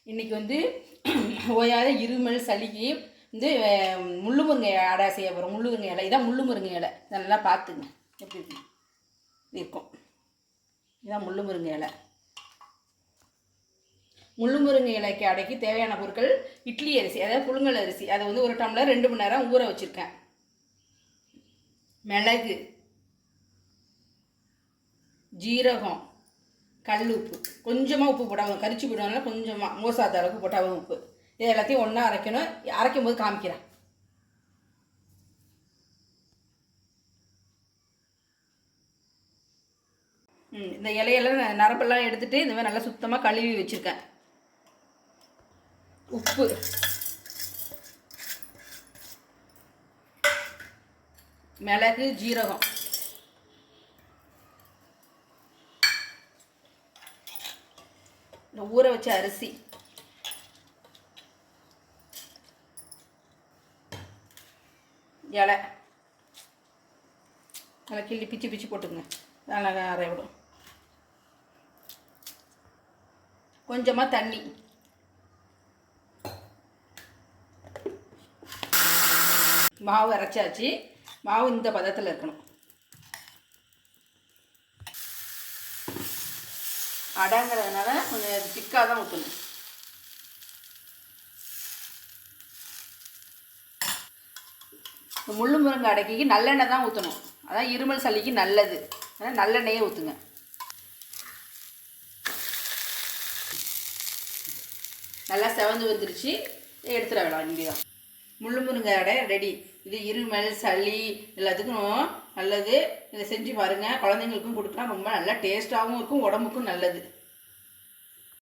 இன்றைக்கி வந்து ஓயாத இருமல் சளிக்கு வந்து முள்ளு முருங்கை அடை செய்ய போகிறோம். முள்ளு முருங்கை இலை இதான் முள்ளு முருங்கை இலை. நல்லா பார்த்துங்க எப்படி இருக்கு இருக்கும். இதான் முள்ளு முருங்கை இலை. முள்ளு முருங்கை இலைக்கு அடைக்கு தேவையான பொருட்கள் இட்லி அரிசி, அதாவது புழுங்கல் அரிசி, அதை வந்து 1 டம்ளர் 2 மணி நேரம் ஊற வச்சுருக்கேன். மிளகு, ஜீரகம், கல் உப்பு, கொஞ்சமாக உப்பு போட்டால் கரிச்சு போடுவாங்க, கொஞ்சமாக மோசாத அளவுக்கு போட்டால் உப்பு. இது எல்லாத்தையும் ஒன்றா அரைக்கணும். அரைக்கும் போது காமிக்கிறேன். இந்த இலையெல்லாம் நரம்பெல்லாம் எடுத்துகிட்டு இந்த மாதிரி நல்லா சுத்தமாக கழுவி வச்சுருக்கேன். உப்பு, மிளகு, ஜீரகம், ஊற வச்ச அரிசி, இலை நல்லா கிள்ளி பிச்சு பிச்சு போட்டுங்க. நல்லா அரை விடும். கொஞ்சமாக தண்ணி. மாவு அரைச்சாச்சு. மாவு இந்த பதத்தில் இருக்கணும். அடைங்கிறதுனால கொஞ்சம் திக்காக தான் ஊற்றணும். முள்ளு முருங்கை அடைக்கு நல்லெண்ணெய் தான் ஊற்றணும். அதான் இருமல் சளிக்கு நல்லது. அதனால் நல்லெண்ணெயே ஊற்றுங்க. நல்லா செவந்து வந்துருச்சு. எடுத்துட வேணாம். இங்கே தான் முள்ளு முருங்கை அடை ரெடி. இது இருமல் சளி எல்லாத்துக்கும் நல்லது. இதை செஞ்சு பாருங்கள். குழந்தைங்களுக்கும் கொடுக்கலாம். ரொம்ப நல்லா டேஸ்ட்டாகவும் இருக்கும், உடம்புக்கும் நல்லது.